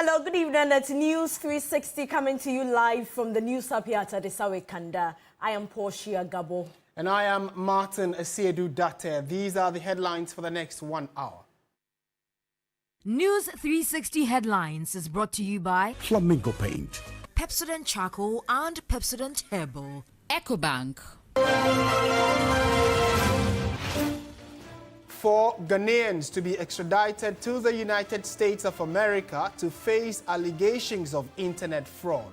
Hello, good evening. It's News 360 coming to you live from the News Hub here at Adesawe Kanda. I am Portia Gabor. And I am Martin Asiedu-Dartey. These are the headlines for the next 1 hour. News 360 Headlines is brought to you by Flamingo Paint, Pepsodent Charcoal and Pepsodent Herbal, EcoBank. 4 Ghanaians to be extradited to the United States of America to face allegations of internet fraud.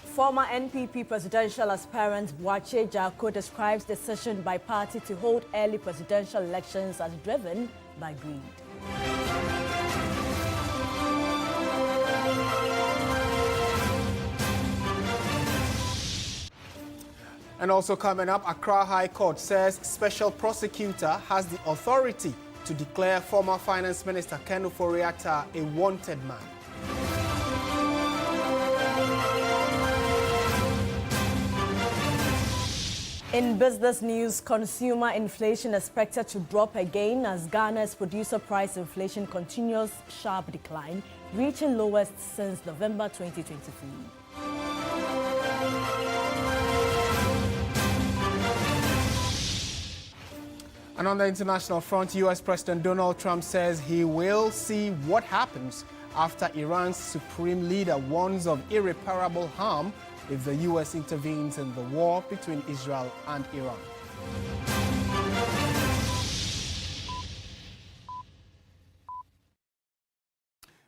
Former NPP presidential aspirant Portia Gabor describes decision by party to hold early presidential elections as driven by greed. And also coming up, Accra High Court says special prosecutor has the authority to declare former Finance Minister Ken Ofori-Atta a wanted man. In business news, consumer inflation expected to drop again as Ghana's producer price inflation continues sharp decline, reaching lowest since November 2023. And on the international front, U.S. President Donald Trump says he will see what happens after Iran's supreme leader warns of irreparable harm if the U.S. intervenes in the war between Israel and Iran.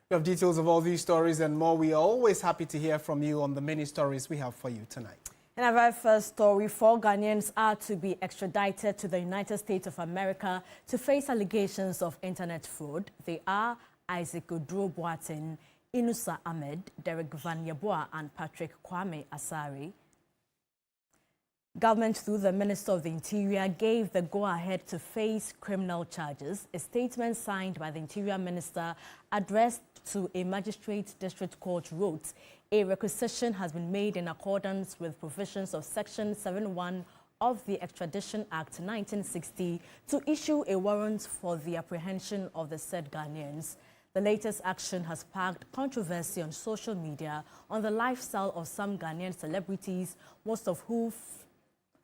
We have details of all these stories and more. We are always happy to hear from you on the many stories we have for you tonight. In our very first story, 4 Ghanaians are to be extradited to the United States of America to face allegations of internet fraud. They are Asiedu-Dartey, Inusa Ahmed, Derek Van Yeboah, and Patrick Kwame Asari. Government, through the Minister of the Interior, gave the go-ahead to face criminal charges. A statement signed by the Interior Minister addressed to a magistrate district court wrote, a requisition has been made in accordance with provisions of Section 71 of the Extradition Act 1960 to issue a warrant for the apprehension of the said Ghanaians. The latest action has sparked controversy on social media on the lifestyle of some Ghanaian celebrities, most of whom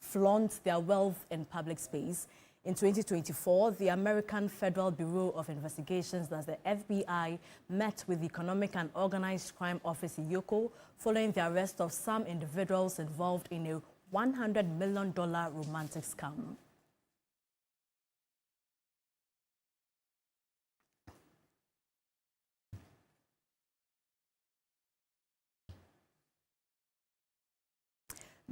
flaunt their wealth in public space. In 2024, the American Federal Bureau of Investigations, that's the FBI, met with the Economic and Organized Crime Office in Yoko following the arrest of some individuals involved in a $100 million romantic scam.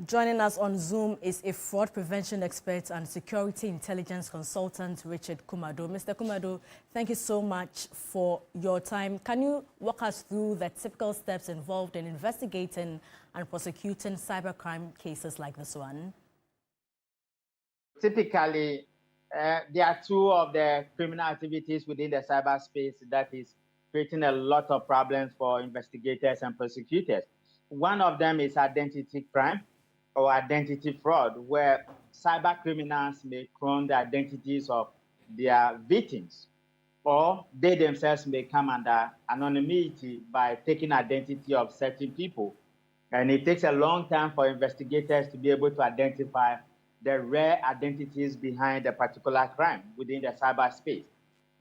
Joining us on Zoom is a fraud prevention expert and security intelligence consultant, Richard Kumado. Mr. Kumado, thank you so much for your time. Can you walk us through the typical steps involved in investigating and prosecuting cybercrime cases like this one? Typically, there are 2 of the criminal activities within the cyberspace that is creating a lot of problems for investigators and prosecutors. One of them is identity crime or identity fraud, where cyber criminals may clone the identities of their victims, or they themselves may come under anonymity by taking identity of certain people. And it takes a long time for investigators to be able to identify the rare identities behind a particular crime within the cyberspace.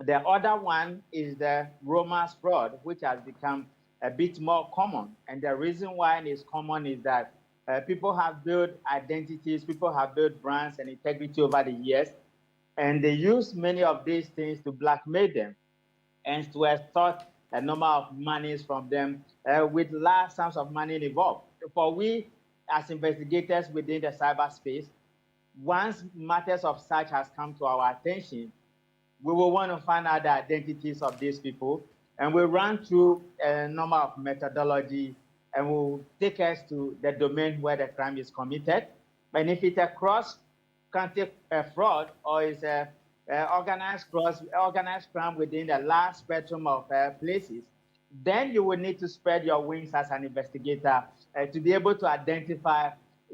The other one is the romance fraud, which has become a bit more common. And the reason why it is common is that people have built identities, people have built brands and integrity over the years, and they use many of these things to blackmail them and to extort a number of monies from them with large sums of money involved. For we, as investigators within the cyberspace, once matters of such has come to our attention, we will want to find out the identities of these people, and we run through a number of methodology and will take us to the domain where the crime is committed. And if it's a cross-country fraud or is a organized crime within the large spectrum of places, then you will need to spread your wings as an investigator to be able to identify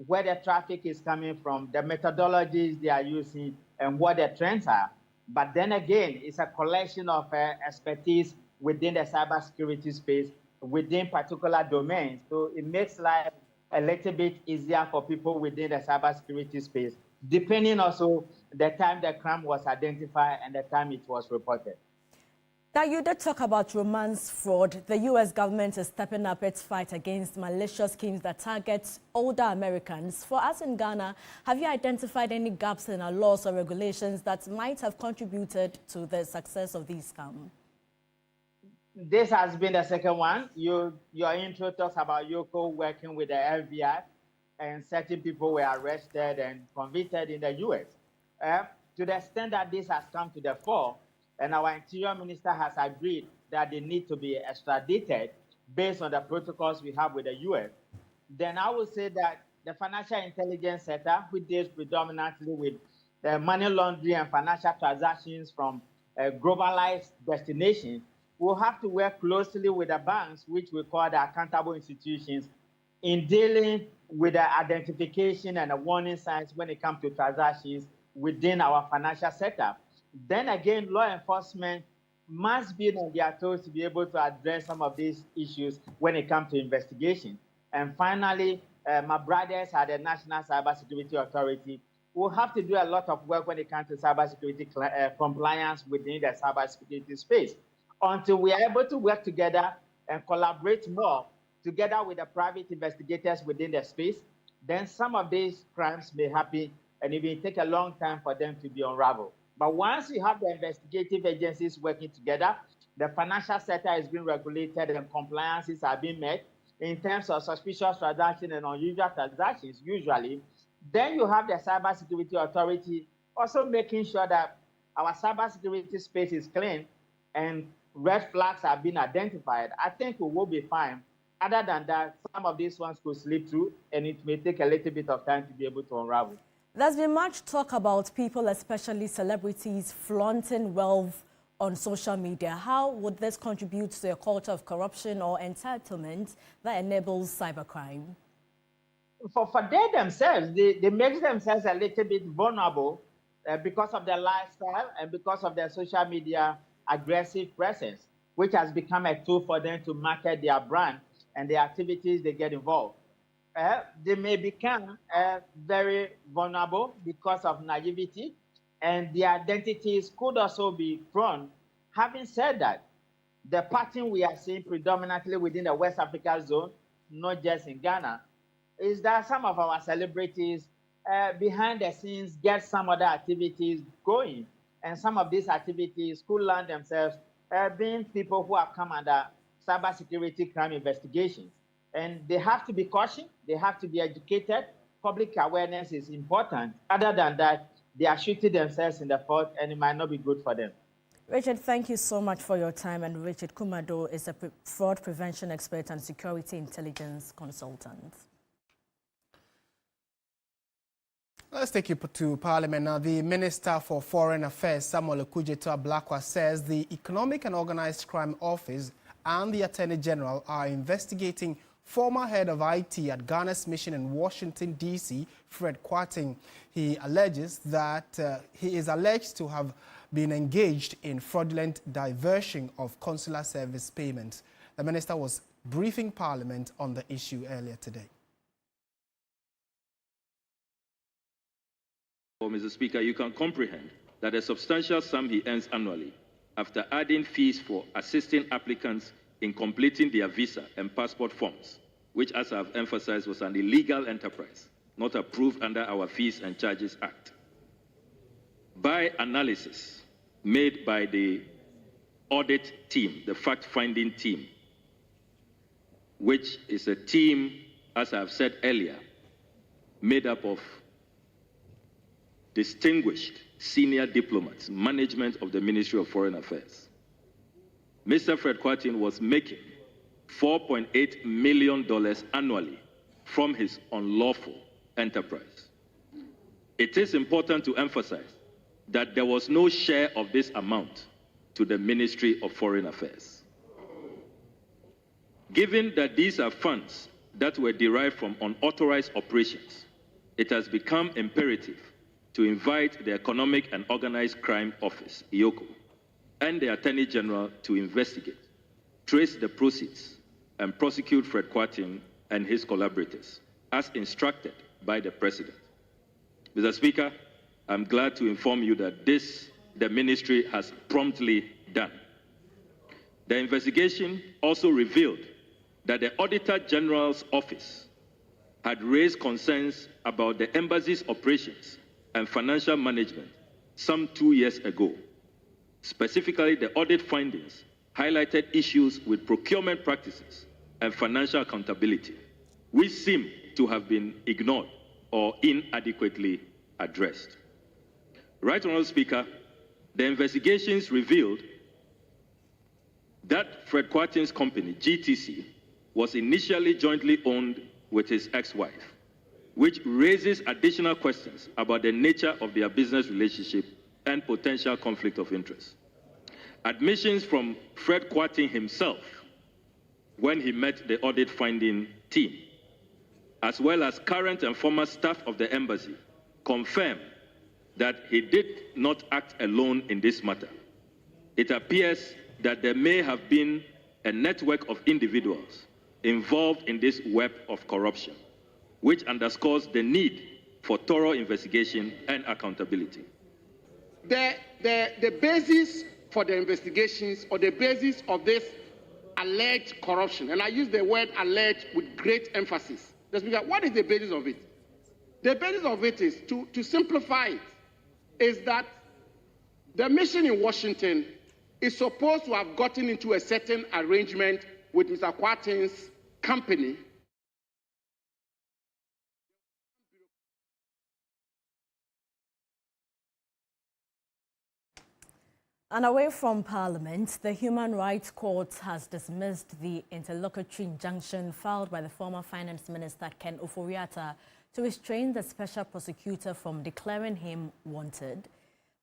where the traffic is coming from, the methodologies they are using, and what the trends are. But then again, it's a collection of expertise within the cybersecurity space, within particular domains. So it makes life a little bit easier for people within the cybersecurity space, depending also the time the crime was identified and the time it was reported. Now, you did talk about romance fraud. The U.S. government is stepping up its fight against malicious schemes that target older Americans. For us in Ghana, have you identified any gaps in our laws or regulations that might have contributed to the success of these scams? This has been the second one. Your intro talks about Yoko working with the FBI, and certain people were arrested and convicted in the U.S. To the extent that this has come to the fore, and our Interior Minister has agreed that they need to be extradited based on the protocols we have with the U.S., then I would say that the financial intelligence sector, which deals predominantly with money laundering and financial transactions from globalized destinations, will have to work closely with the banks, which we call the accountable institutions, in dealing with the identification and the warning signs when it comes to transactions within our financial sector. Then again, law enforcement must be on their toes to be able to address some of these issues when it comes to investigation. And finally, my brothers at the National Cybersecurity Authority will have to do a lot of work when it comes to cybersecurity compliance within the cybersecurity space. Until we are able to work together and collaborate more together with the private investigators within the space, then some of these crimes may happen and it may take a long time for them to be unraveled. But once you have the investigative agencies working together, the financial sector is being regulated and compliances are being met in terms of suspicious transactions and unusual transactions, usually, then you have the Cybersecurity Authority also making sure that our cybersecurity space is clean and red flags are being identified. I think we will be fine. Other than that, some of these ones could slip through and it may take a little bit of time to be able to unravel. There's been much talk about people, especially celebrities, flaunting wealth on social media. How would this contribute to a culture of corruption or entitlement that enables cybercrime? For they themselves, they make themselves a little bit vulnerable because of their lifestyle and because of their social media aggressive presence, which has become a tool for them to market their brand and the activities they get involved. They may become very vulnerable because of naivety, and their identities could also be thrown. Having said that, the pattern we are seeing predominantly within the West Africa zone, not just in Ghana, is that some of our celebrities behind the scenes get some other activities going, and some of these activities could land themselves being people who have come under cybersecurity crime investigations. And they have to be cautioned, they have to be educated. Public awareness is important. Other than that, they are shooting themselves in the foot and it might not be good for them. Richard, thank you so much for your time. And Richard Kumado is a fraud prevention expert and security intelligence consultant. Let's take you to Parliament now. The Minister for Foreign Affairs, Samuel Okudzeto-Ablakwa, says the Economic and Organized Crime Office and the Attorney General are investigating former head of IT at Ghana's mission in Washington, D.C., Fred Kwarteng. He alleges that he is alleged to have been engaged in fraudulent diversion of consular service payments. The minister was briefing Parliament on the issue earlier today. Mr. Speaker, you can comprehend that a substantial sum he earns annually, after adding fees for assisting applicants in completing their visa and passport forms, which, as I've emphasized, was an illegal enterprise, not approved under our Fees and Charges Act. By analysis made by the audit team, the fact-finding team, which is a team, as I've said earlier, made up of distinguished senior diplomats, management of the Ministry of Foreign Affairs. Mr. Fred Kwarteng was making $4.8 million annually from his unlawful enterprise. It is important to emphasize that there was no share of this amount to the Ministry of Foreign Affairs. Given that these are funds that were derived from unauthorized operations it has become imperative to invite the Economic and Organized Crime Office, EOCO, and the Attorney General to investigate, trace the proceeds, and prosecute Fred Kwarteng and his collaborators, as instructed by the President. Mr. Speaker, I'm glad to inform you that the ministry has promptly done. The investigation also revealed that the Auditor General's office had raised concerns about the embassy's operations and financial management some 2 years ago. Specifically, the audit findings highlighted issues with procurement practices and financial accountability, which seem to have been ignored or inadequately addressed. Right Honourable Speaker, the investigations revealed that Fred Kwarteng's company, GTC, was initially jointly owned with his ex-wife, which raises additional questions about the nature of their business relationship and potential conflict of interest. Admissions from Fred Kwarteng himself when he met the audit finding team, as well as current and former staff of the embassy, confirm that he did not act alone in this matter. It appears that there may have been a network of individuals involved in this web of corruption, which underscores the need for thorough investigation and accountability. The basis for the investigations, or the basis of this alleged corruption, and I use the word alleged with great emphasis. What is the basis of it? The basis of it is, to simplify it, is that the mission in Washington is supposed to have gotten into a certain arrangement with Mr. Kwarteng's company. And away from Parliament, the Human Rights Court has dismissed the interlocutory injunction filed by the former Finance Minister Ken Ofori-Atta to restrain the special prosecutor from declaring him wanted.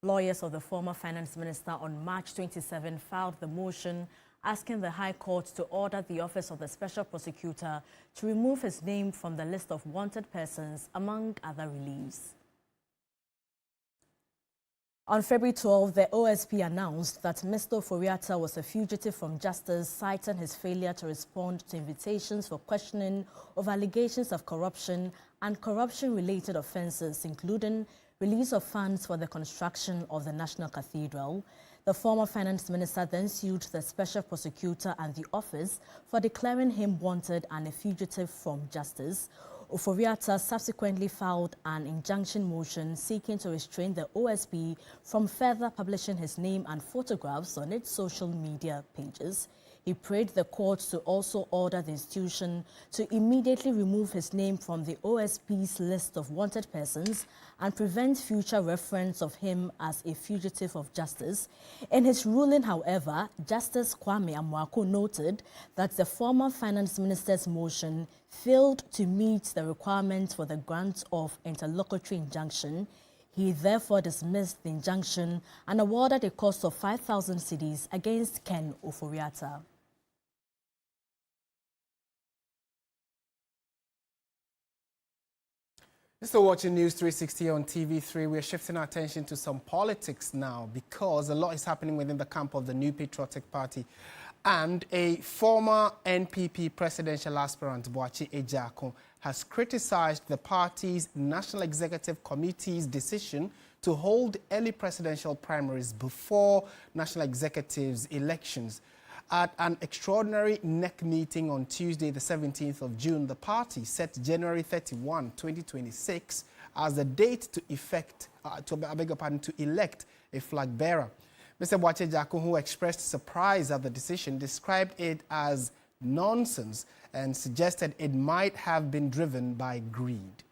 Lawyers of the former Finance Minister on March 27 filed the motion asking the High Court to order the Office of the Special Prosecutor to remove his name from the list of wanted persons, among other reliefs. On February 12, the OSP announced that Mr. Ofori-Atta was a fugitive from justice, citing his failure to respond to invitations for questioning of allegations of corruption and corruption-related offences, including release of funds for the construction of the National Cathedral. The former Finance Minister then sued the Special Prosecutor and the office for declaring him wanted and a fugitive from justice. Ofori-Atta subsequently filed an injunction motion seeking to restrain the OSP from further publishing his name and photographs on its social media pages. He prayed the court to also order the institution to immediately remove his name from the OSP's list of wanted persons and prevent future reference of him as a fugitive of justice. In his ruling, however, Justice Kwame Amwako noted that the former Finance Minister's motion failed to meet the requirements for the grant of interlocutory injunction. He therefore dismissed the injunction and awarded a cost of 5,000 cedis against Ken Ofori-Atta. You're still watching News 360 on TV3. We're shifting our attention to some politics now because a lot is happening within the camp of the New Patriotic Party. And a former NPP presidential aspirant, Boakye Ejiakon, has criticized the party's National Executive Committee's decision to hold early presidential primaries before National Executive's elections. At an extraordinary NEC meeting on Tuesday, the 17th of June, the party set January 31, 2026 as the date to elect a flag bearer. Mr. Boakye Ejiakon, who expressed surprise at the decision, described it as nonsense and suggested it might have been driven by greed.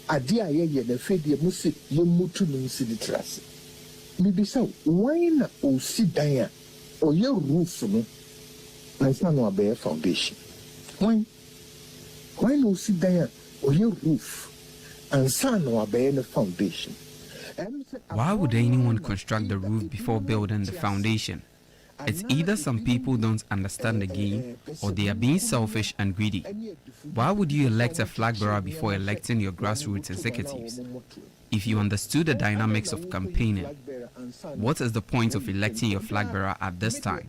Adia ye na fedi musi ye mutu no nsi di trase mibisa wine o si dan a o ye roof no ansa no abe foundation wine o si dan a o ye roof ansa no abe the foundation. Why would anyone construct the roof before building the foundation? It's either some people don't understand the game or they are being selfish and greedy. Why would you elect a flag bearer before electing your grassroots executives? If you understood the dynamics of campaigning, what is the point of electing your flag bearer at this time?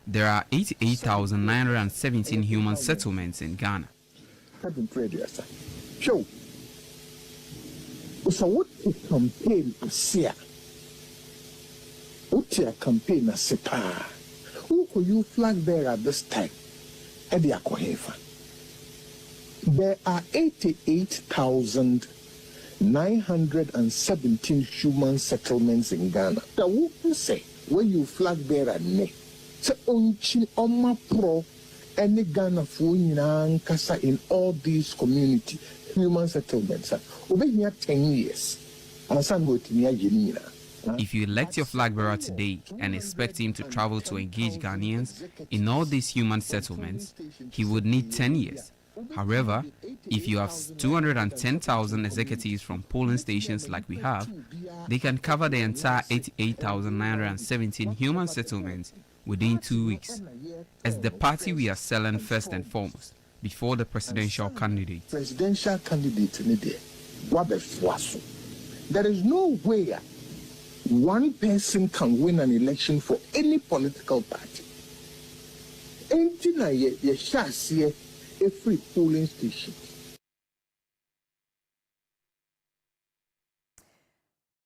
There are 88,917 human settlements in Ghana. Show. So what a campaign is here? What a campaign is here? Who could you flag bearer this time? There are 88,917 human settlements in Ghana. The who can say when you flag bearer ne? So onchi oma pro any Ghana for kasa in all these community human settlements. Over 10 years. If you elect your flag bearer today and expect him to travel to engage Ghanaians in all these human settlements, he would need 10 years. However, if you have 210,000 executives from polling stations like we have, they can cover the entire 88,917 human settlements within 2 weeks. It's the party we are selling first and foremost, before the presidential candidate. Presidential candidate, there is no way one person can win an election for any political party. Every polling station.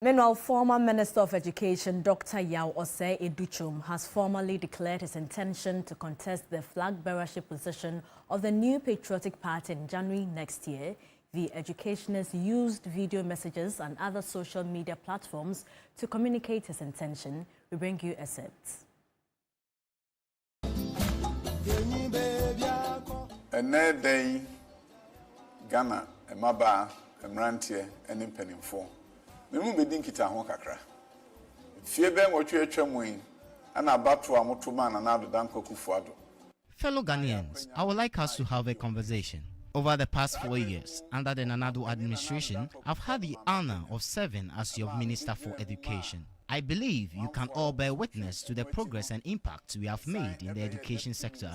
Meanwhile, former Minister of Education Dr. Yaw Osei-Edu has formally declared his intention to contest the flag bearership position of the new Patriotic Party in January next year. The educationist used video messages and other social media platforms to communicate his intention. We bring you excerpts. Ene day Ghana emaba emrantie ene mpanimfo memu bedi nkita ho kakra fie ben wotwe atwamu yi ana abato amotoma na nado dankokufuado. Fellow Ghanaians, I would like us to have a conversation. Over the past 4 years, under the Nanado administration, I've had the honor of serving as your Minister for Education. I believe you can all bear witness to the progress and impact we have made in the education sector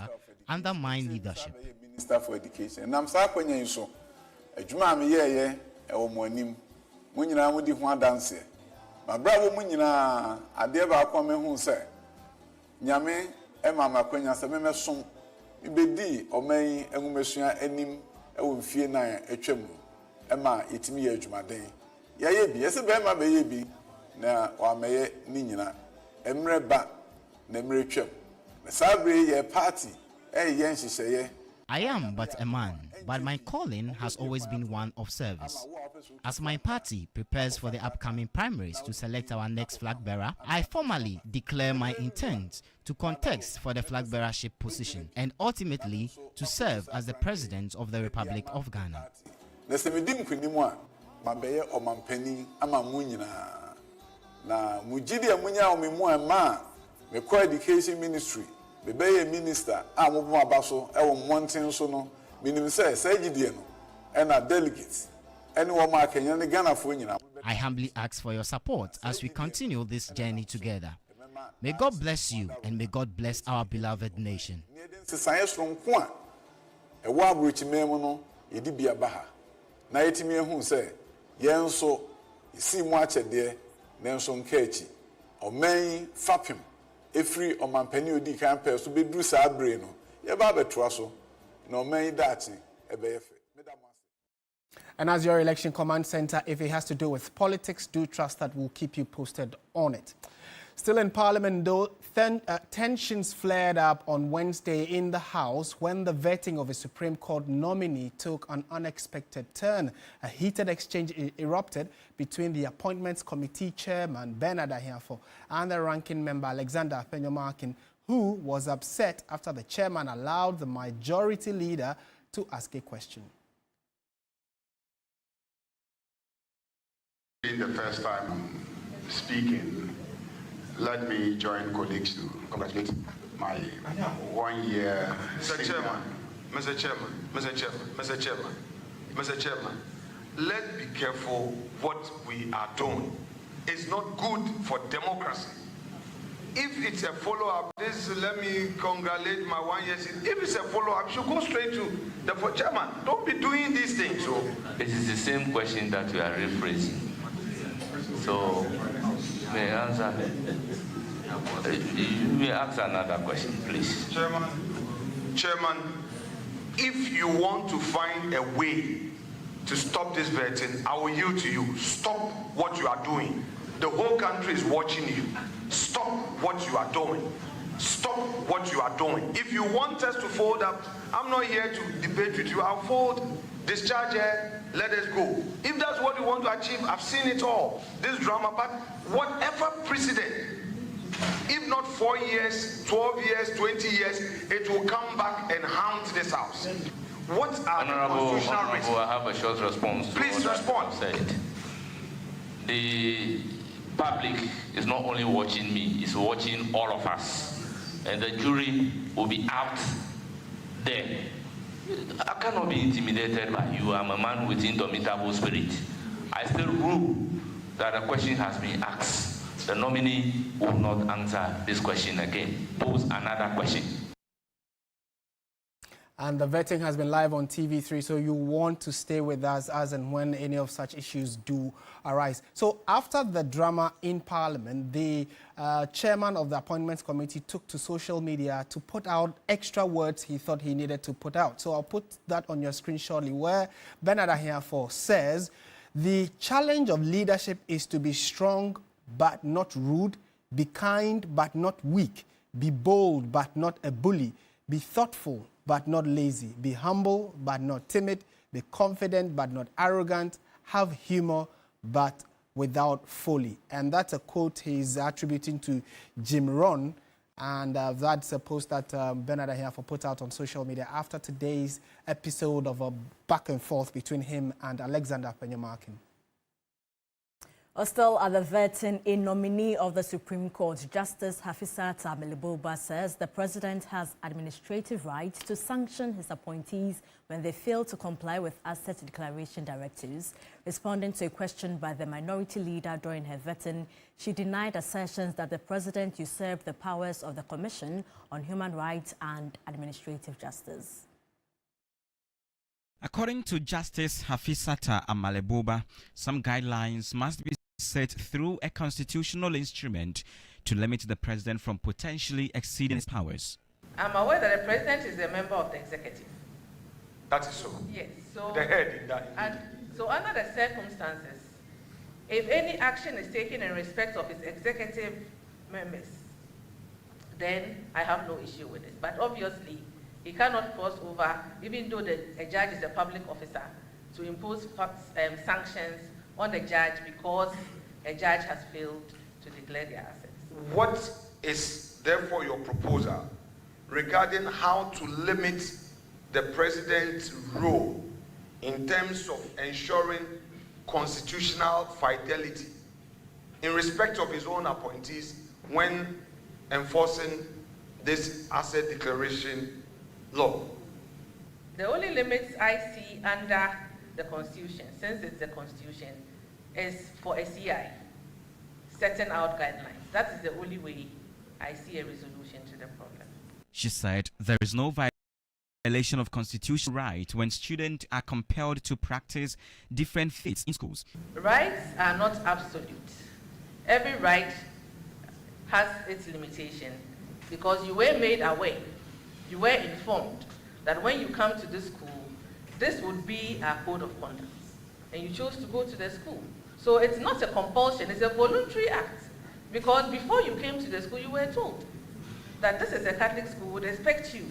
under my leadership. Minister for Education. Nam sa kwanya yiso. Adwuma me yeye e wo moanim. Mu nyina mu di ho adanse. Ma bra wo mu nyina ade ba akwa me hu se. Nyame e mama kwanya se me mesom. Ibedi oman enwumesua anim e wo mfie na atwam. E ma yetimi ye adwumaden. Yeye bi ese be ma be ye bi na wa meye ni nyina. Emre ba na emre twam. Na sabre ye party I am but a man, but my calling has always been one of service. As my party prepares for the upcoming primaries to select our next flag bearer, I formally declare my intent to contest for the flag bearership position and ultimately to serve as the President of the Republic of Ghana. Education Ministry. Bebe minister amobo abaso e wo monten so no minim say sagidie no e na delegates ene wo ma Kenya ne Ghana fo nyina. I humbly ask for your support as we continue this journey together. May God bless you and may God bless our beloved nation. Science from kwa e wo abrochi memu no yedi bia baha na yetimi ehu say yenso isi mu achede ne nso nkachi oman fapim Every omampani odi kan pe so be dru sa abre no ye ba beto aso na oman dati ebeyefe. And as your election command center, if it has to do with politics, do trust that we'll keep you posted on it. Still in Parliament, though, tensions flared up on Wednesday in the House when the vetting of a Supreme Court nominee took an unexpected turn. A heated exchange erupted between the Appointments Committee Chairman Bernard Ahiafo and the ranking member Alexander Penyomarkin, who was upset after the chairman allowed the majority leader to ask a question. Being the first time speaking, let me join colleagues to congratulate my 1 year. Mr. Chairman, Mr. Chairman, let's be careful what we are doing. It's not good for democracy if it's a follow-up, let me congratulate my 1 year. If it's a follow-up, you should go straight to the chairman. Don't be doing these things. So it is the same question that we are rephrasing. So may I answer? You may ask another question, please. Chairman, if you want to find a way to stop this vetting, I will yield to you. Stop what you are doing. The whole country is watching you. Stop what you are doing. Stop what you are doing. If you want us to fold up, I'm not here to debate with you. I'll fold, discharge her, let us go. If that's what you want to achieve, I've seen it all. This drama, but whatever precedent, if not 4 years, 12 years, 20 years, it will come back and haunt this house. What are the constitutional risks? I have a short response. Please respond. The public is not only watching me, it's watching all of us. And the jury will be out there. I cannot be intimidated by you. I'm a man with indomitable spirit. I still rule that a question has been asked. The nominee will not answer this question again. Pose another question. And the vetting has been live on TV3, so you want to stay with us as and when any of such issues do arise. So after the drama in Parliament, the chairman of the Appointments Committee took to social media to put out extra words he thought he needed to put out. So I'll put that on your screen shortly, where Bernard Ahiafo says, the challenge of leadership is to be strong but not rude, be kind but not weak, be bold but not a bully, be thoughtful but not lazy, be humble but not timid, be confident but not arrogant, have humor but without folly. And that's a quote he's attributing to Jim Rohn, and that's a post that Bernard Ahiafo put out on social media after today's episode of a back and forth between him and Alexander Penyamakin. Still at the vetting, a nominee of the Supreme Court, Justice Hafizat Boba, says the president has administrative rights to sanction his appointees when they fail to comply with asset declaration directives. Responding to a question by the minority leader during her vetting, she denied assertions that the president usurped the powers of the Commission on Human Rights and Administrative Justice. According to Justice Hafizat Boba, some guidelines must be set through a constitutional instrument to limit the president from potentially exceeding his powers. I'm aware that the president is a member of the executive. That is so. Yes. So the head in that. And so under the circumstances, if any action is taken in respect of his executive members, then I have no issue with it. But obviously, he cannot cross over, even though a judge is a public officer, to impose sanctions on the judge because a judge has failed to declare their assets. What is therefore your proposal regarding how to limit the president's role in terms of ensuring constitutional fidelity in respect of his own appointees when enforcing this asset declaration law? The only limits I see under the Constitution, since it's the Constitution, is for a CI, setting out guidelines. That is the only way I see a resolution to the problem. She said there is no violation of constitutional right when students are compelled to practice different faiths in schools. Rights are not absolute. Every right has its limitation because you were made aware, you were informed that when you come to this school, this would be a code of conduct, and you chose to go to the school. So it's not a compulsion, it's a voluntary act, because before you came to the school, you were told that this is a Catholic school, would expect you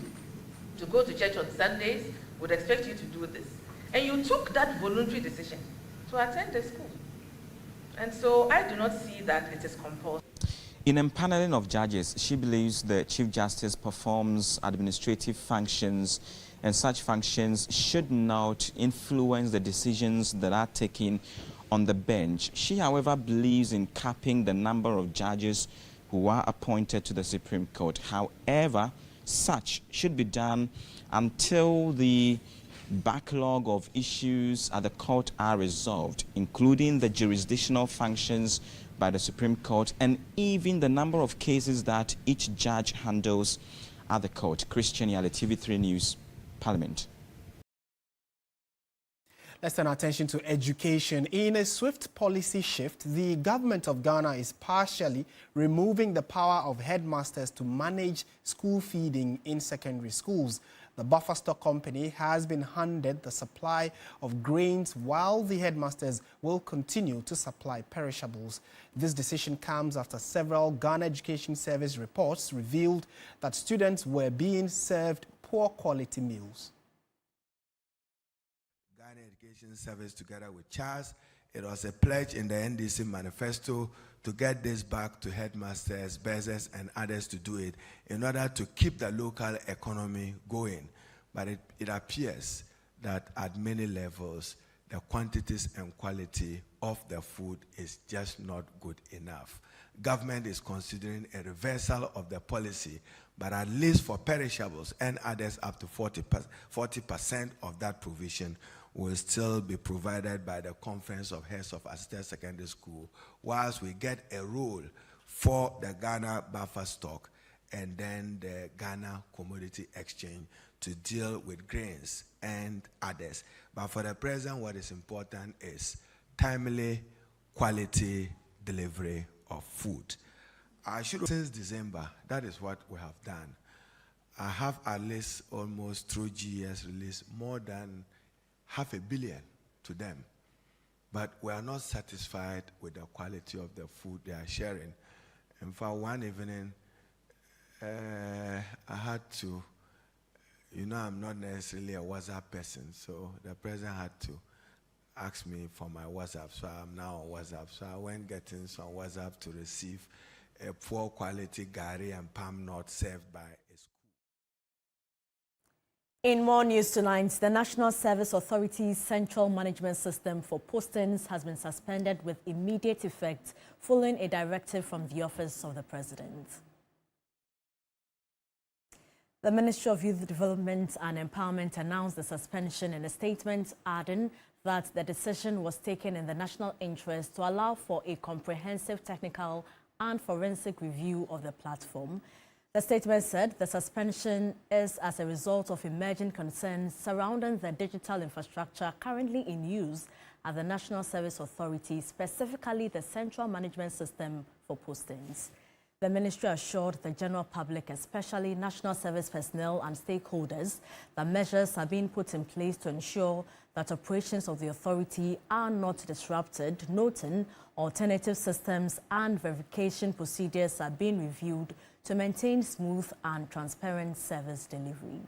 to go to church on Sundays, would expect you to do this. And you took that voluntary decision to attend the school. And so I do not see that it is compulsory. In empaneling of judges, she believes the Chief Justice performs administrative functions, and such functions should not influence the decisions that are taken on the bench. She, however, believes in capping the number of judges who are appointed to the Supreme Court. However, such should be done until the backlog of issues at the court are resolved, including the jurisdictional functions by the Supreme Court, and even the number of cases that each judge handles at the court. Christian Yale, TV3 News, Parliament. Let's turn our attention to education. In a swift policy shift, the government of Ghana is partially removing the power of headmasters to manage school feeding in secondary schools. The buffer stock company has been handed the supply of grains while the headmasters will continue to supply perishables. This decision comes after several Ghana Education Service reports revealed that students were being served poor quality meals. Education Service, together with Charles, it was a pledge in the NDC manifesto to get this back to headmasters, bursars, and others to do it in order to keep the local economy going. But it appears that at many levels, the quantities and quality of the food is just not good enough. Government is considering a reversal of the policy, but at least for perishables and others up to 40% of that provision will still be provided by the Conference of Heads of Assisted Secondary School, whilst we get a rule for the Ghana buffer stock and then the Ghana Commodity Exchange to deal with grains and others. But for the present, what is important is timely, quality delivery of food. Since December, that is what we have done. I have at least almost through GS released more than $500 million to them. But we are not satisfied with the quality of the food they are sharing. In fact, one evening, I had to, I'm not necessarily a WhatsApp person, so the president had to ask me for my WhatsApp, so I'm now on WhatsApp. So I went getting some WhatsApp to receive a poor quality gari and palm nut served by a school. In more news tonight, the National Service Authority's Central Management System for Postings has been suspended with immediate effect following a directive from the Office of the President. The Ministry of Youth Development and Empowerment announced the suspension in a statement, adding that the decision was taken in the national interest to allow for a comprehensive technical and forensic review of the platform. The statement said the suspension is as a result of emerging concerns surrounding the digital infrastructure currently in use at the National Service Authority, specifically the Central Management System for Postings. The ministry assured the general public, especially national service personnel and stakeholders, that measures are being put in place to ensure that operations of the authority are not disrupted, noting alternative systems and verification procedures are being reviewed to maintain smooth and transparent service delivery.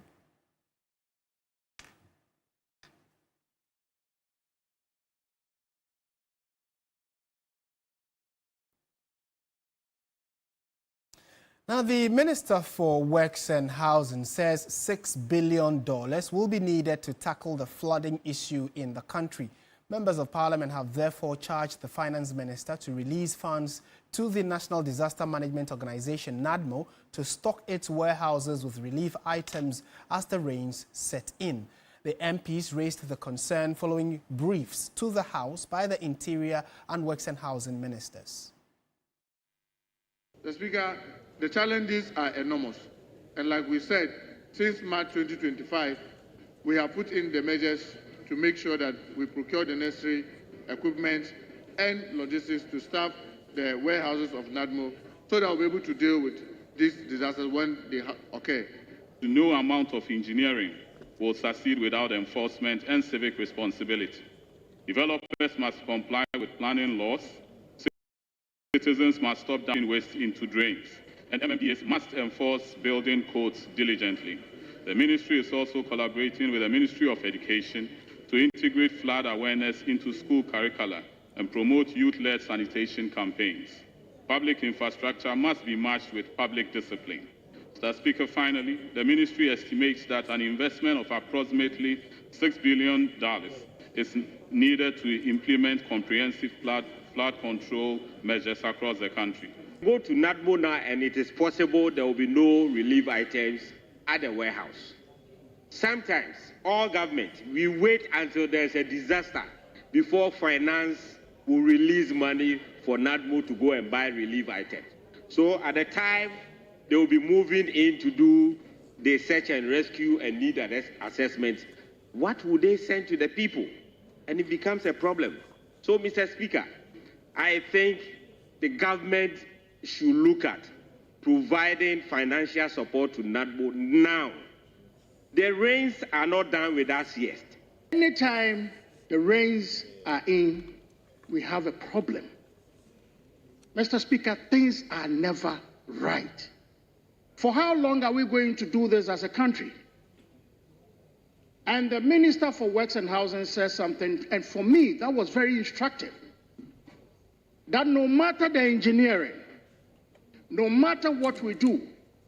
Now, the Minister for Works and Housing says $6 billion will be needed to tackle the flooding issue in the country. Members of Parliament have therefore charged the Finance Minister to release funds to the National Disaster Management Organization, NADMO, to stock its warehouses with relief items as the rains set in. The MPs raised the concern following briefs to the House by the Interior and Works and Housing Ministers. The Speaker, the challenges are enormous. And like we said, since March 2025, we have put in the measures to make sure that we procure the necessary equipment and logistics to staff the warehouses of NADMO so that we'll be able to deal with these disasters when they occur. No amount of engineering will succeed without enforcement and civic responsibility. Developers must comply with planning laws. Citizens must stop dumping waste into drains, and MMPs must enforce building codes diligently. The ministry is also collaborating with the Ministry of Education to integrate flood awareness into school curricula and promote youth-led sanitation campaigns. Public infrastructure must be matched with public discipline. Mr. Speaker, finally, the ministry estimates that an investment of approximately $6 billion is needed to implement comprehensive flood control measures across the country. Go to NADMO now and it is possible there will be no relief items at the warehouse. Sometimes, all government, we wait until there's a disaster before finance will release money for NADMO to go and buy relief items. So at the time they will be moving in to do the search and rescue and need assessments, what would they send to the people? And it becomes a problem. So, Mr. Speaker, I think the government should look at providing financial support to NADMO now. The rains are not done with us yet. Anytime the rains are in, we have a problem. Mr. Speaker, things are never right. For how long are we going to do this as a country? And the Minister for Works and Housing says something, and for me, that was very instructive, that no matter the engineering, no matter what we do,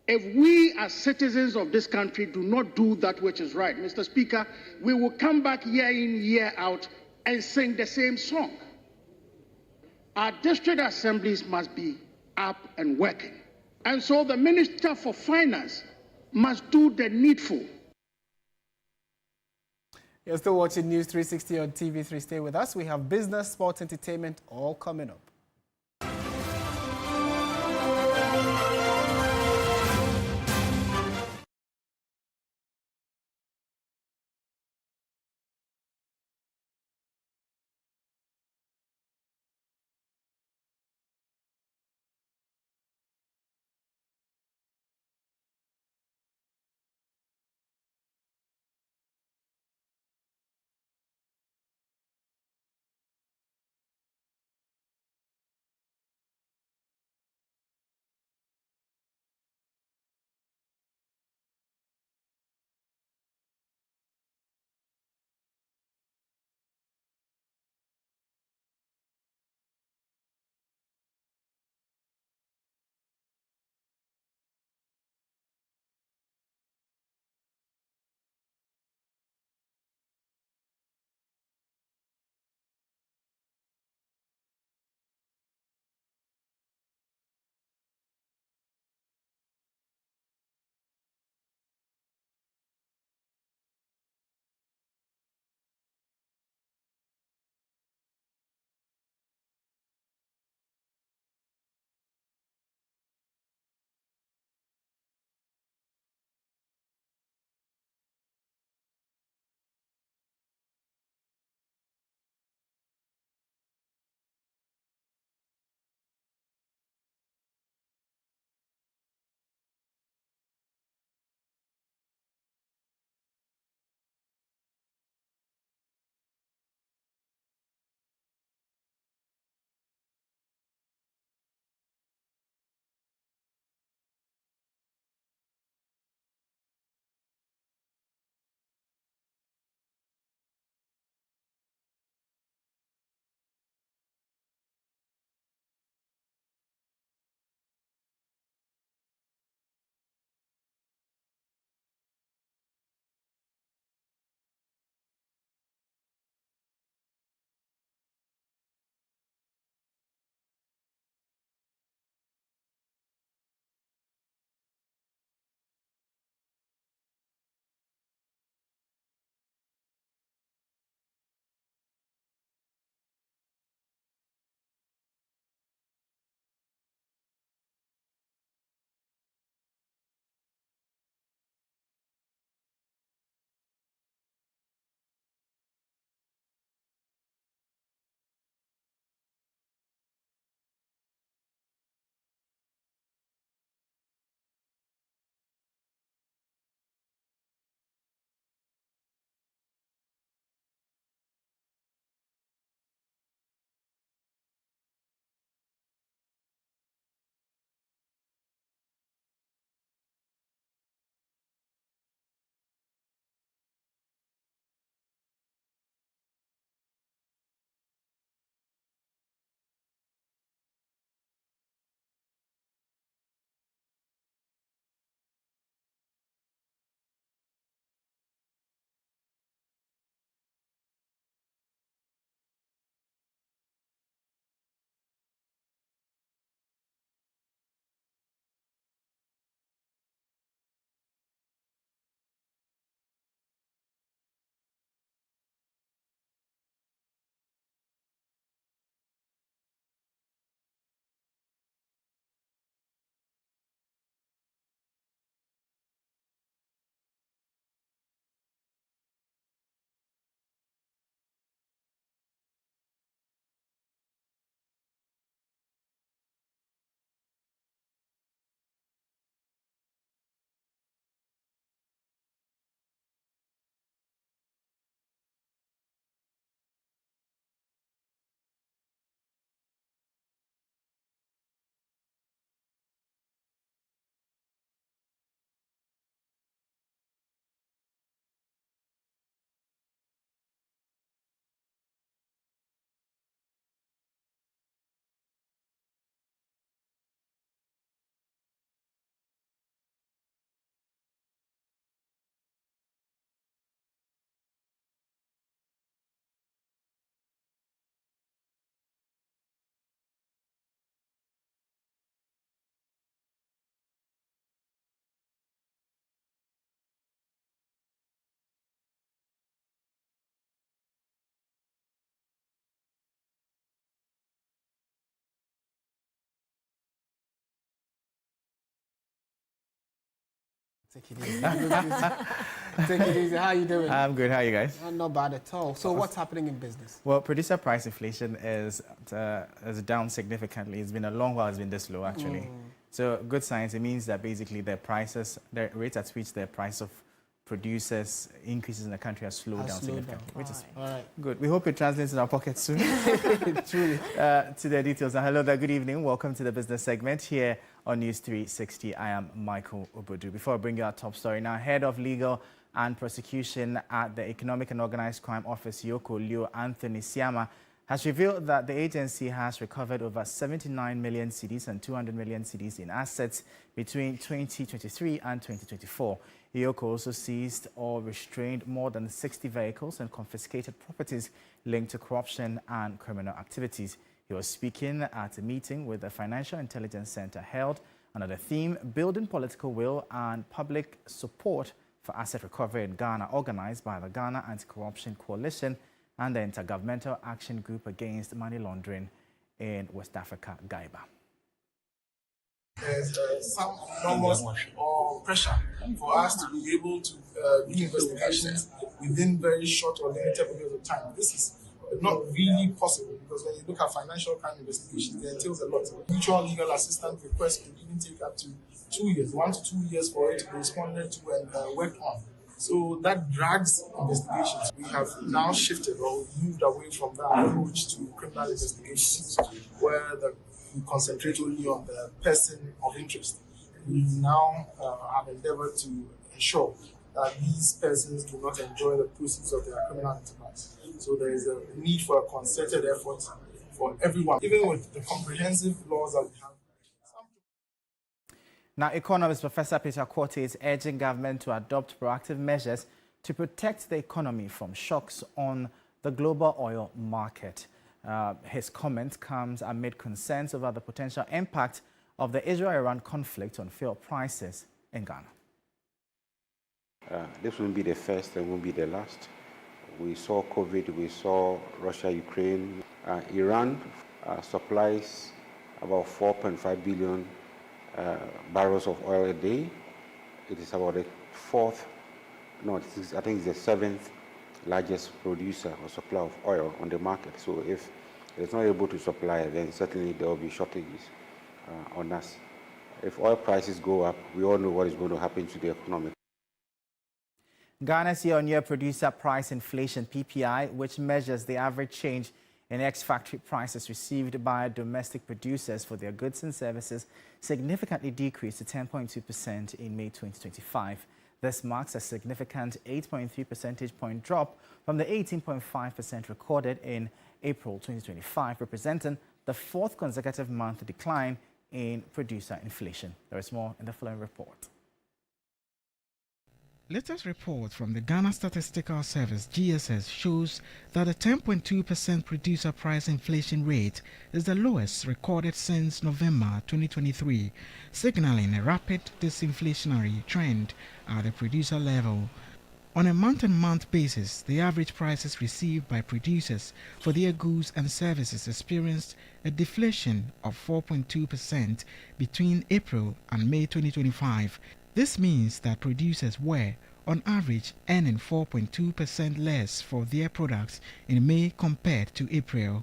if we as citizens of this country do not do that which is right, Mr. Speaker, we will come back year in, year out and sing the same song. Our district assemblies must be up and working. And so the Minister for Finance must do the needful. You're still watching News 360 on TV3. Stay with us. We have business, sports, entertainment all coming up. Take it easy. Take it easy. How are you doing? I'm good. How are you guys? Not bad at all. So what's happening in business? Well, producer price inflation is down significantly. It's been a long while it's been this low, actually. So good signs. It means that basically the rate at which the price of producers increases in the country has slowed down significantly, which is good. We hope it translates in our pockets soon. Truly. To the details. Now, hello there. Good evening. Welcome to the business segment here on News 360. I am Michael Obodu. Before I bring you our top story now, head of legal and prosecution at the Economic and Organized Crime Office, Yoko Leo Anthony Siama, has revealed that the agency has recovered over 79 million cedis and 200 million cedis in assets between 2023 and 2024. Yoko also seized or restrained more than 60 vehicles and confiscated properties linked to corruption and criminal activities. He was speaking at a meeting with the Financial Intelligence Center held under the theme Building Political Will and Public Support for Asset Recovery in Ghana, organized by the Ghana Anti-Corruption Coalition and the Intergovernmental Action Group Against Money Laundering in West Africa, GAIBA. There's some enormous pressure for us to be able to do investigations within very short or limited periods of time. This is not really possible because when you look at financial crime investigations, it entails a lot. Mutual legal assistance requests can even take up to 2 years, 1 to 2 years for it to be responded to and worked on. So that drags investigations. We have now shifted or moved away from that approach to criminal investigations where we concentrate only on the person of interest. We now have endeavored to ensure that these persons do not enjoy the proceeds of their criminal enterprise. So there is a need for a concerted effort for everyone, even with the comprehensive laws that we have. Now, economist Professor Peter Quartey is urging government to adopt proactive measures to protect the economy from shocks on the global oil market. His comment comes amid concerns over the potential impact of the Israel-Iran conflict on fuel prices in Ghana. This won't be the first and won't be the last. We saw COVID, we saw Russia, Ukraine. Iran supplies about 4.5 billion barrels of oil a day. It is about the I think it's the 7th largest producer or supplier of oil on the market. So if it's not able to supply, then certainly there will be shortages on us. If oil prices go up, we all know what is going to happen to the economy. Ghana's year-on-year producer price inflation PPI, which measures the average change in ex-factory prices received by domestic producers for their goods and services, significantly decreased to 10.2% in May 2025. This marks a significant 8.3 percentage point drop from the 18.5% recorded in April 2025, representing the 4th consecutive month decline in producer inflation. There is more in the following report. Latest report from the Ghana Statistical Service (GSS) shows that the 10.2% producer price inflation rate is the lowest recorded since November 2023, signaling a rapid disinflationary trend at the producer level. On a month-on-month basis, the average prices received by producers for their goods and services experienced a deflation of 4.2% between April and May 2025. This means that producers were, on average, earning 4.2% less for their products in May compared to April.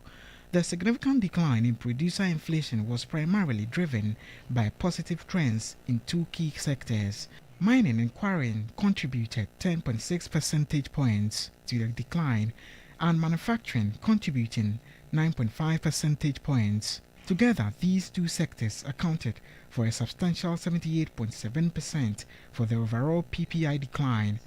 The significant decline in producer inflation was primarily driven by positive trends in 2 key sectors. Mining and quarrying contributed 10.6 percentage points to the decline, and manufacturing contributing 9.5 percentage points. Together, these 2 sectors accounted for a substantial 78.7% for the overall PPI decline.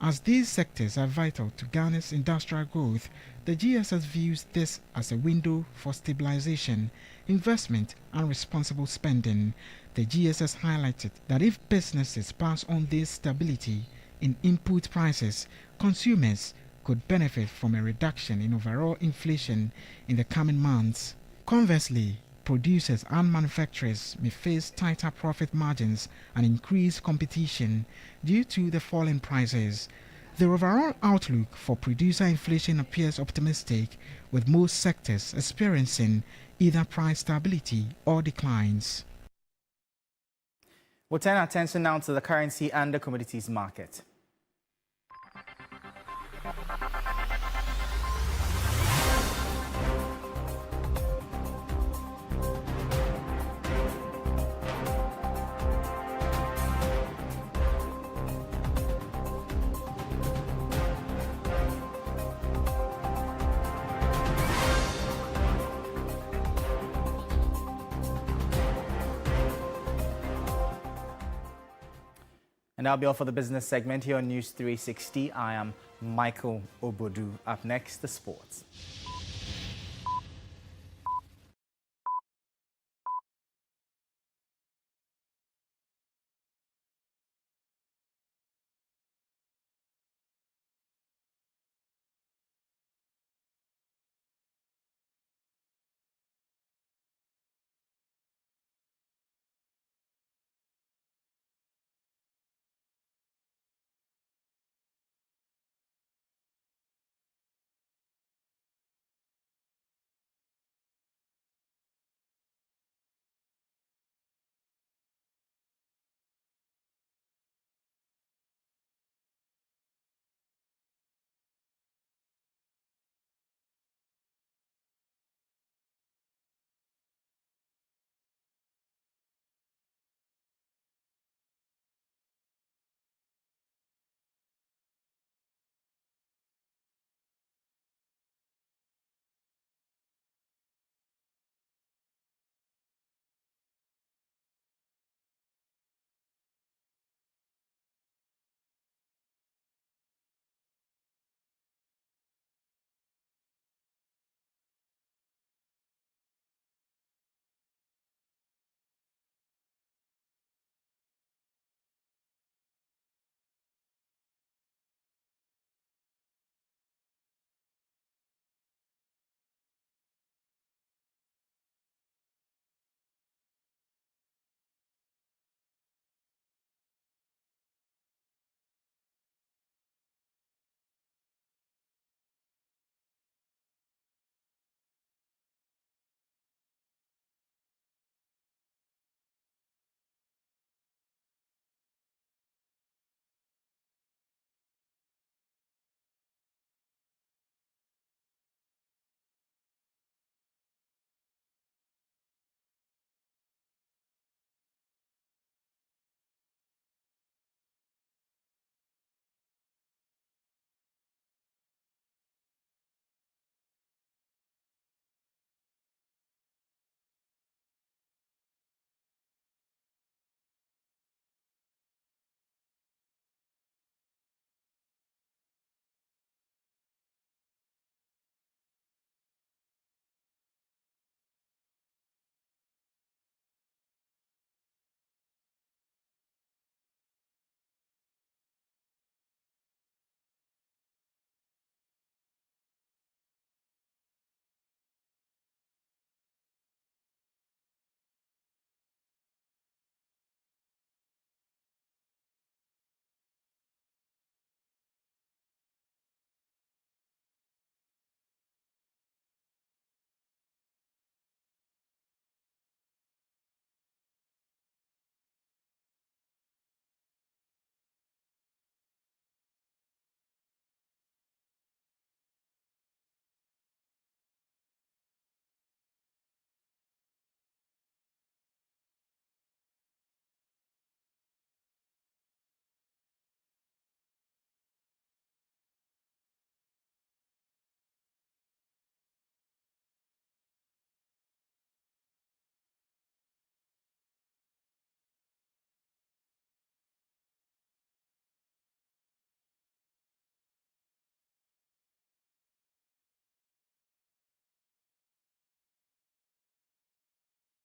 As these sectors are vital to Ghana's industrial growth, the GSS views this as a window for stabilization, investment and responsible spending. The GSS highlighted that if businesses pass on this stability in input prices, consumers could benefit from a reduction in overall inflation in the coming months. Conversely, producers and manufacturers may face tighter profit margins and increased competition due to the falling prices. The overall outlook for producer inflation appears optimistic, with most sectors experiencing either price stability or declines. We'll turn our attention now to the currency and the commodities market. And that'll be all for the business segment here on News 360. I am Michael Obodu. Up next, the sports.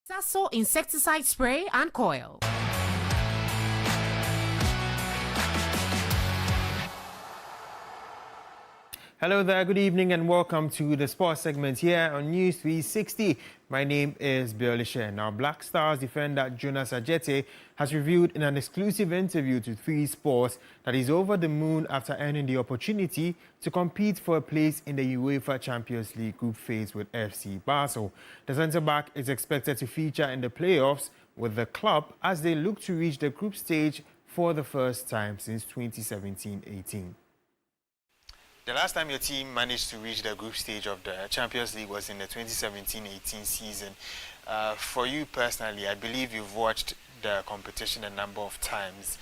Sasso insecticide spray and coil. Hello there, good evening and welcome to the sports segment here on News 360. My name is Bill Lisher. Now, Black Stars defender Jonas Ajete has revealed in an exclusive interview to 3 Sports that he's over the moon after earning the opportunity to compete for a place in the UEFA Champions League group phase with FC Basel. The centre-back is expected to feature in the playoffs with the club as they look to reach the group stage for the first time since 2017-18. The last time your team managed to reach the group stage of the Champions League was in the 2017-18 season. For you personally, I believe you've watched the competition a number of times.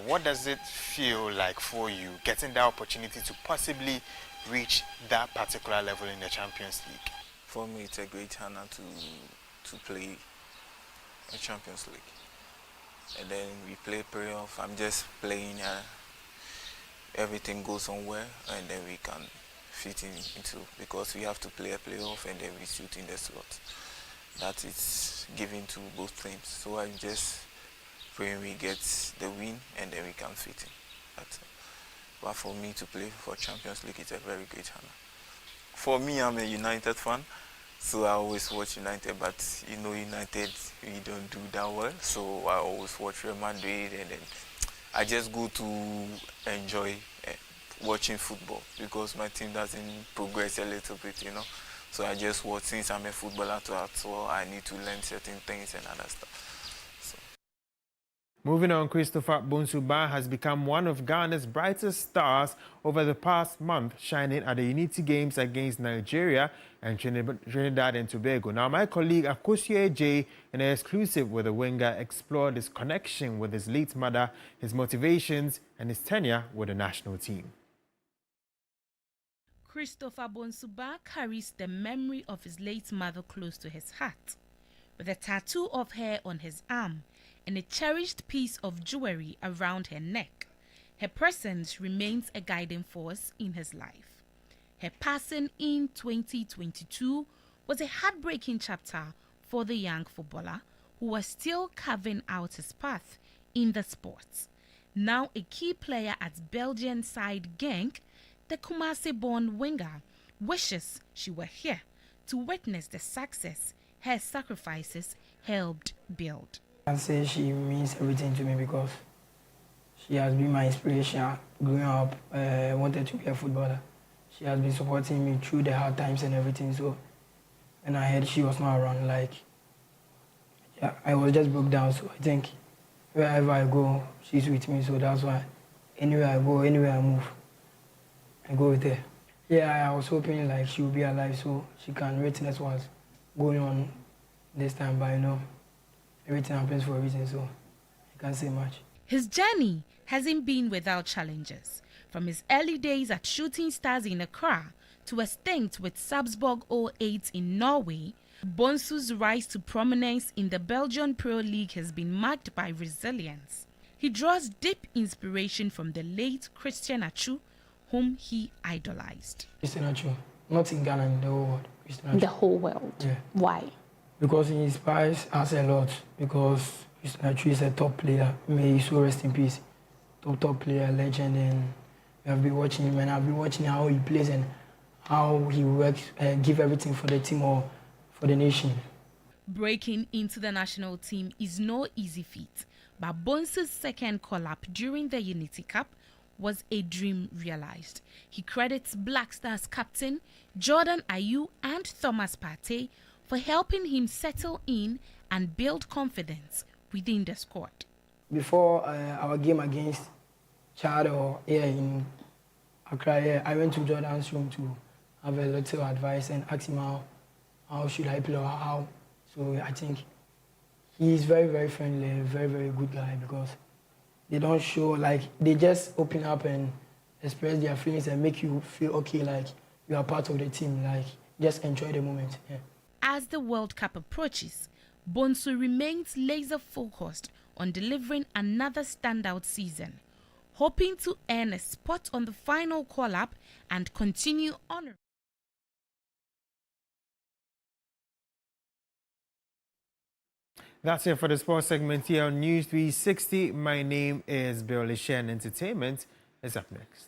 What does it feel like for you getting the opportunity to possibly reach that particular level in the Champions League? For me, it's a great honor to play a Champions League. And then we play playoff. I'm just playing. Everything goes on well, and then we can fit into, because we have to play a playoff and then we shoot in the slot. That is given to both teams. So I'm just praying we get the win and then we can fit in. That's it. But for me to play for Champions League, it's a very great honor. For me, I'm a United fan, so I always watch United, but you know United, we don't do that well, so I always watch Real Madrid, and then I just go to enjoy watching football because my team doesn't progress a little bit, you know. So I just watch, since I'm a footballer so I need to learn certain things and other stuff. So. Moving on, Christopher Bonsuba has become one of Ghana's brightest stars over the past month, shining at the Unity Games against Nigeria and Trinidad and Tobago. Now, my colleague Akosua J, in an exclusive with the winger, explored his connection with his late mother, his motivations, and his tenure with the national team. Christopher Bonsuba carries the memory of his late mother close to his heart, with a tattoo of her on his arm and a cherished piece of jewelry around her neck. Her presence remains a guiding force in his life. Her passing in 2022 was a heartbreaking chapter for the young footballer who was still carving out his path in the sport. Now a key player at Belgian side Genk, the Kumasi-born winger wishes she were here to witness the success her sacrifices helped build. I can say she means everything to me because she has been my inspiration. Growing up, I wanted to be a footballer. She has been supporting me through the hard times and everything. So when I heard she was not around, I was just broke down. So I think wherever I go, she's with me. So that's why anywhere I go, anywhere I move, I go with her. Yeah, I was hoping she would be alive so she can witness what's going on this time. But everything happens for a reason, so I can't say much. His journey hasn't been without challenges. From his early days at Shooting Stars in Accra to a stint with Sarpsborg 08 in Norway, Bonsu's rise to prominence in the Belgian Pro League has been marked by resilience. He draws deep inspiration from the late Christian Atsu, whom he idolized. Christian Atsu, not in Ghana, in the whole world. Christian Atsu. The whole world? Yeah. Why? Because he inspires us a lot. Because Christian Atsu is a top player. May he so rest in peace. Top player, legend, and we have been watching him, and I've been watching how he plays and how he works, give everything for the team or for the nation. Breaking into the national team is no easy feat, but Bonsu's second call-up during the Unity Cup was a dream realized. He credits Black Stars captain Jordan Ayew and Thomas Partey for helping him settle in and build confidence within the squad. Before our game against Chad or here in Accra, I went to Jordan's room to have a little advice and ask him how should I play or how. So I think he's very, very friendly, very, very good guy because they don't show, they just open up and express their feelings and make you feel okay, you are part of the team, just enjoy the moment. Yeah. As the World Cup approaches, Bonsu remains laser-focused on delivering another standout season, hoping to earn a spot on the final call-up and continue honoring. That's it for the sports segment here on News 360. My name is Bill Lishen. Entertainment is up next.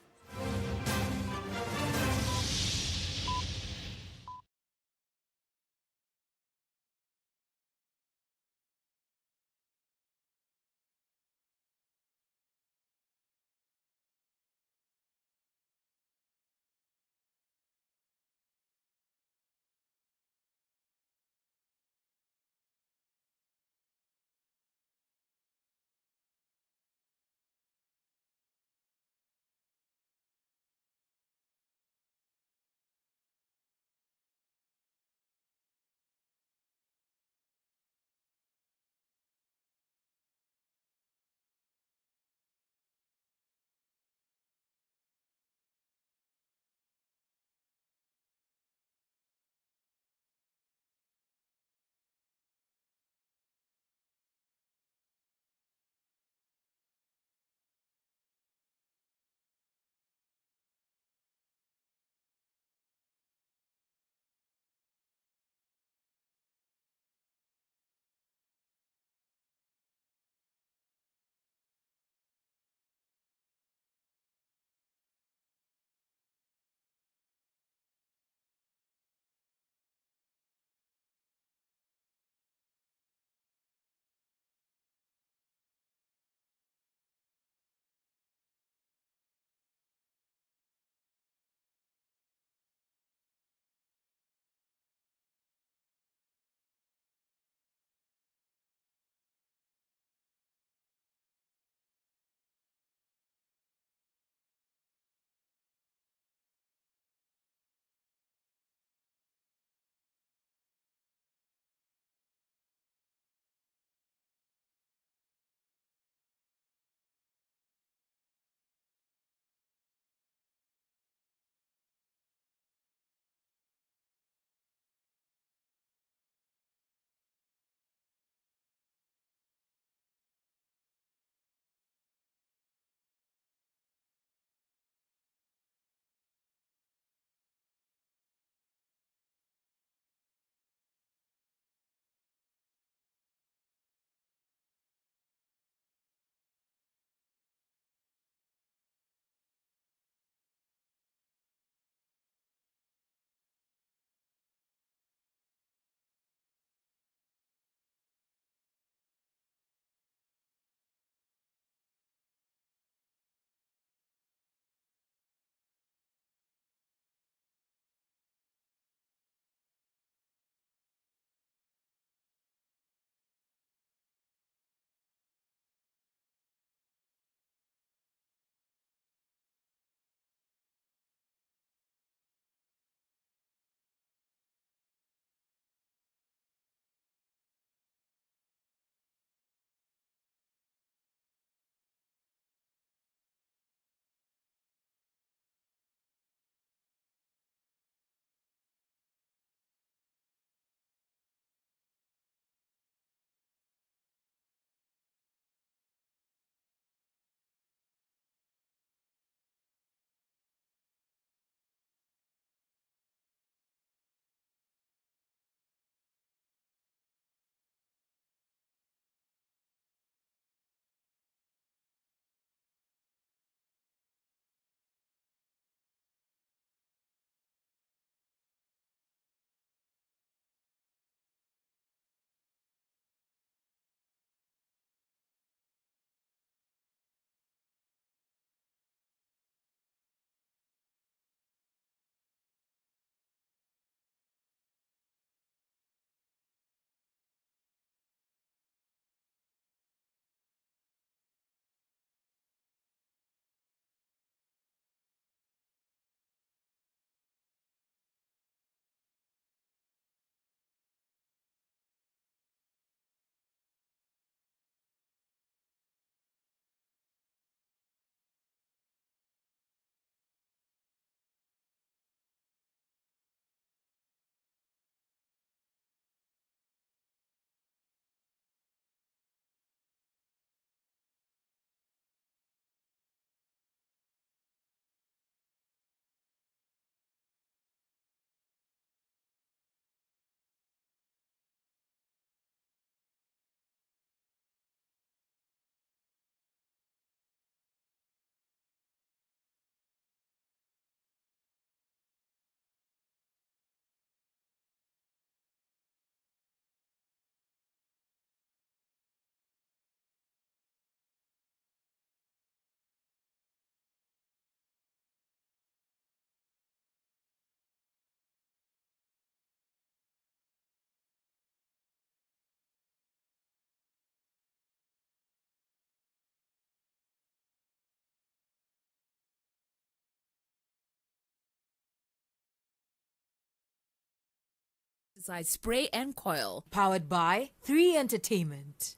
insecticide spray and coil. Powered by 3 Entertainment.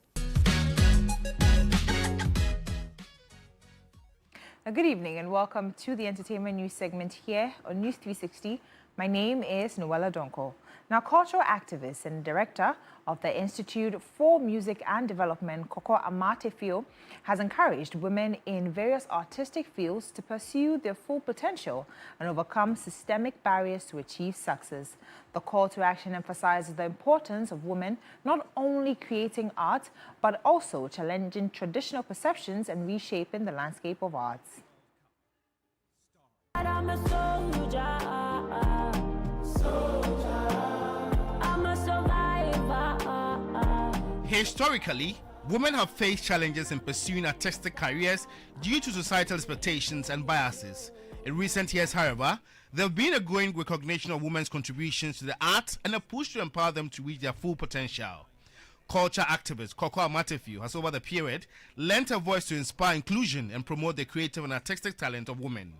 Good evening and welcome to the entertainment news segment here on News 360. My name is Noella Donko. Now, cultural activist and director of the Institute for Music and Development, Koko Amatefio, has encouraged women in various artistic fields to pursue their full potential and overcome systemic barriers to achieve success. The call to action emphasizes the importance of women not only creating art, but also challenging traditional perceptions and reshaping the landscape of arts. I'm a soldier. I'm a survivor. Historically, women have faced challenges in pursuing artistic careers due to societal expectations and biases. In recent years, however, there have been a growing recognition of women's contributions to the arts and a push to empower them to reach their full potential. Culture activist Koko Amatefio has over the period lent a voice to inspire inclusion and promote the creative and artistic talent of women.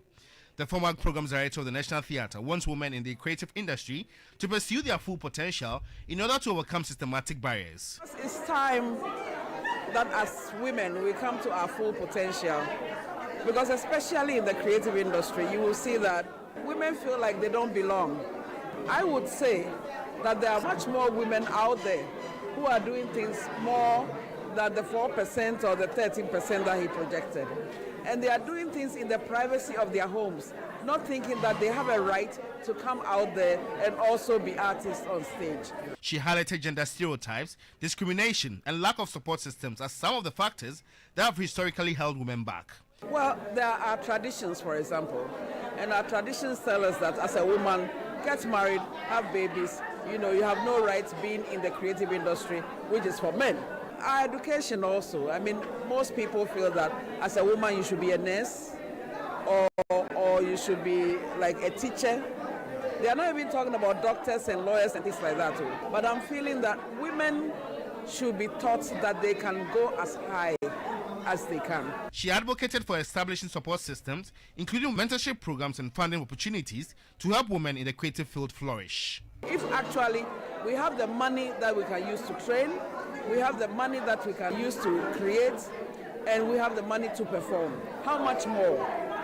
The former programs director of the National Theatre wants women in the creative industry to pursue their full potential in order to overcome systematic barriers. It's time that as women we come to our full potential, because especially in the creative industry you will see that women feel like they don't belong. I would say that there are much more women out there who are doing things more than the 4% or the 13% that he projected. And they are doing things in the privacy of their homes, not thinking that they have a right to come out there and also be artists on stage. She highlighted gender stereotypes, discrimination, and lack of support systems as some of the factors that have historically held women back. Well, there are traditions, for example, and our traditions tell us that as a woman, get married, have babies, you have no right being in the creative industry, which is for men. Our education also, most people feel that as a woman you should be a nurse or you should be like a teacher. They are not even talking about doctors and lawyers and things like that too. But I'm feeling that women should be taught that they can go as high as they can. She advocated for establishing support systems, including mentorship programs and funding opportunities to help women in the creative field flourish. If actually we have the money that we can use to train, we have the money that we can use to create, and we have the money to perform, how much more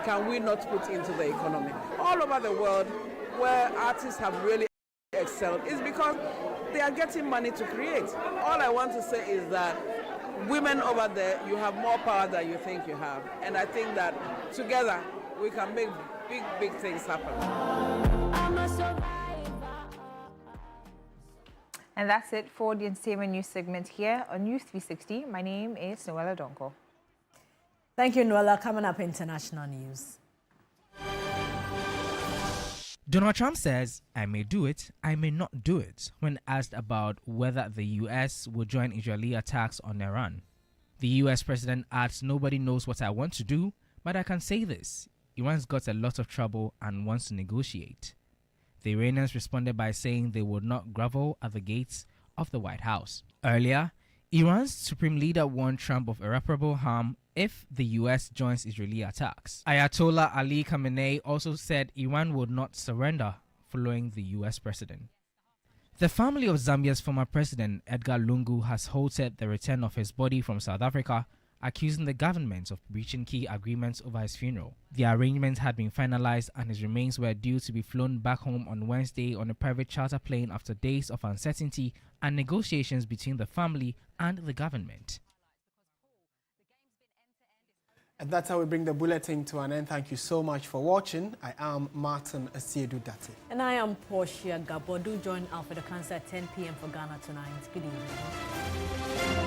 can we not put into the economy? All over the world where artists have really excelled is because they are getting money to create. All I want to say is that women over there, you have more power than you think you have. And I think that together we can make big, big things happen. And that's it for the entertainment news segment here on News 360. My name is Noella Donko. Thank you, Noella. Coming up, international news. Donald Trump says, I may do it, I may not do it, when asked about whether the U.S. will join Israeli attacks on Iran. The U.S. president adds, nobody knows what I want to do, but I can say this. Iran's got a lot of trouble and wants to negotiate. The Iranians responded by saying they would not grovel at the gates of the White House. Earlier, Iran's supreme leader warned Trump of irreparable harm if the U.S. joins Israeli attacks. Ayatollah Ali Khamenei also said Iran would not surrender following the U.S. president. The family of Zambia's former president, Edgar Lungu, has halted the return of his body from South Africa, accusing the government of breaching key agreements over his funeral. The arrangements had been finalized and his remains were due to be flown back home on Wednesday on a private charter plane after days of uncertainty and negotiations between the family and the government. And that's how we bring the bulletin to an end. Thank you so much for watching. I am Martin Asiedu-Dartey. And I am Portia Gabor. Do join Alfred Cancer at 10 p.m. for Ghana tonight. Good evening.